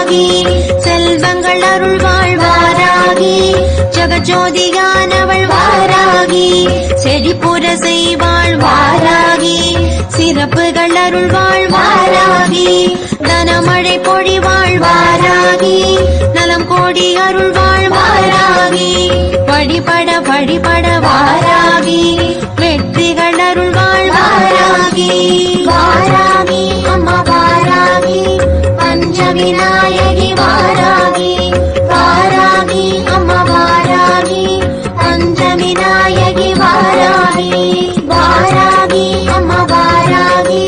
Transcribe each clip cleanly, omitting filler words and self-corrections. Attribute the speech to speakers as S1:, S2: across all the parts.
S1: வாராகி செல்வங்கள் அருள்வாள் வாராகி ஜெகஜோதியானவள் வாராகி செழிப்புற செய்வாள் வாராகி சிறப்புகள் அருள்வாள் வாராகி தனமழை பொழிவாள் வாராகி நலம் கோடி அருள்வாள் வாராகி வழிபட வழிபட வாராகி வெற்றிகள் அருள்வாள் வாராகி வாராகி அம்மா வாராகி பஞ்சவிநாயகி வாராகி வாராகி அம்மா வாராகி பஞ்சவிநாயகி வாராகி வாராகி அம்மா வாராகி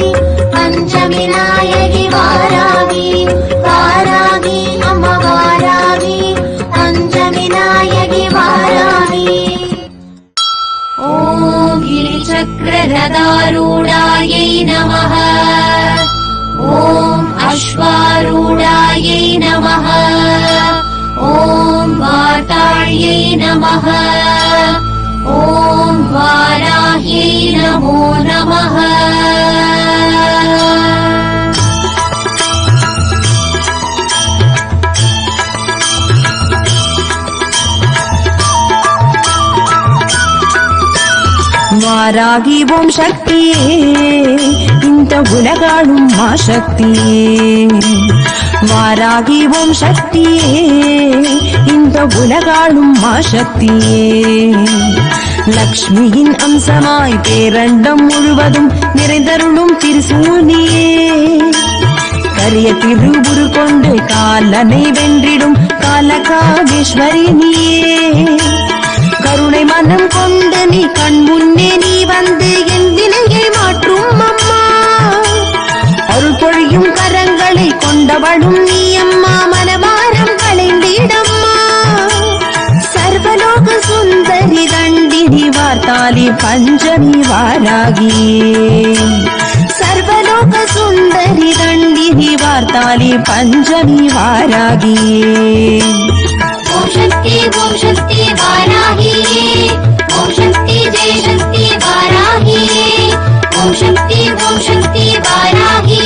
S1: பஞ்சவிநாயகி வாராகி வாராகி அம்மா வாராகி பஞ்சவிநாயகி வாராகி ஓம் गिरिचक्ररथारूढायै नमः ஓம் अश्वारूढायै नमः ஓம் वाताळ्यै नमः ஓம் वाराह्यै नमो नमः
S2: வாராகி ஓம் சக்தியே இந்த உலகாளும் மா சக்தியே வாராகி ஓம் சக்தியே இந்த உலகாளும் மா சக்தியே லக்ஷ்மியின் அம்சமாய் பேரண்டம் முழுவதும் நிறைந்தருளும் திருசூனியே கரிய திருவுரு கொண்டு காலனை வென்றிடும் காலகாமேஸ்வரினியே கருணை மனம் கொண்டு நீ கண் முன்னே நீ வந்து என் வினையை மாற்றும் அம்மா அருள் பொழியும் கரங்களை கொண்டவளும் நீ அம்மா மனபாரம் களைந்திடம்மா சர்வலோக சுந்தரி தண்டினி வார்த்தாலி பஞ்சமி வாராகியே சர்வலோக சுந்தரி தண்டினி வார்த்தாலி பஞ்சமி வாராகியே
S1: ஓம் சக்தி வாராகி ஓம் சக்தி ஜெய சக்தி வாராகி ஓம் சக்தி வாராகி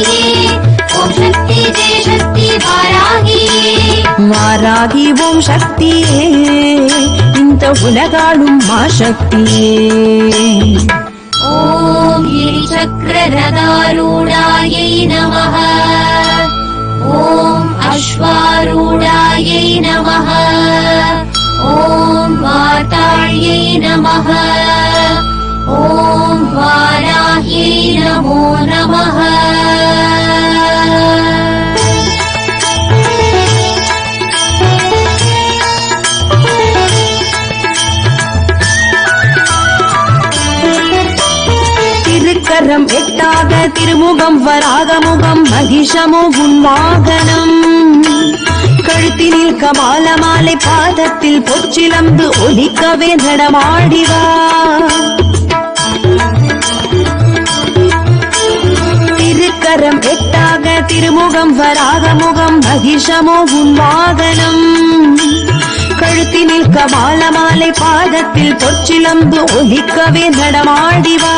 S1: ஓம் சக்தி ஜெய சக்தி வாராகி
S2: வாராகி ஓம் சக்தியே இந்த உலகாளும் மா சக்தியே
S1: ஓம் गिरिचक्ररथारूढायै नमः ஓம் अश्वारूढायै नमः ஓம் वाताळ्यै नमः ஓம் वाराह्यै नमो नमः
S2: திருக்கரம் எட்டாக திருமுகம் வராகமுகம் மகிஷமோ உன் வாகனம் கழுத்தினில் கபால மாலை பாதத்தில் பொற்சிலம்பு ஒலிக்கவே நடமாடிவா திருக்கரம் எட்டாக திருமுகம் வராகமுகம் மகிஷமோ உன் வாகனம் கழுத்தினில் கபால மாலை பாதத்தில் பொற்சிலம்பு ஒலிக்கவே நடமாடிவா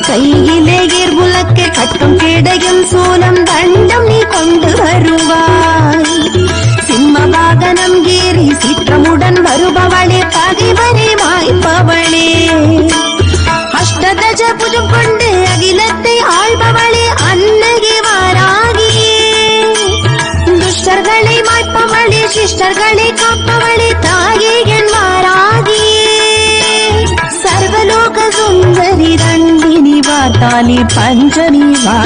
S2: கையிலே உலக்கை கட்டும் கேடயம் சூலம் தண்டம் நீ கொண்டு வருவாய் சிம்ம வாகனம் ஏறி சீற்றமுடன் வருபவளே பகைவனை மாய்ப்பவளே அஷ்டதஜ புஜம் கொண்டு அகிலத்தை ஆள்பவளே அன்னையே வாராகியே துஷ்டர்களை மாய்ப்பவளே சிஷ்டர்களை காப்பவளே தாயே என் வாராகியே சர்வலோக சுந்தரி தண்டினி வார்த்தாலி பஞ்சமி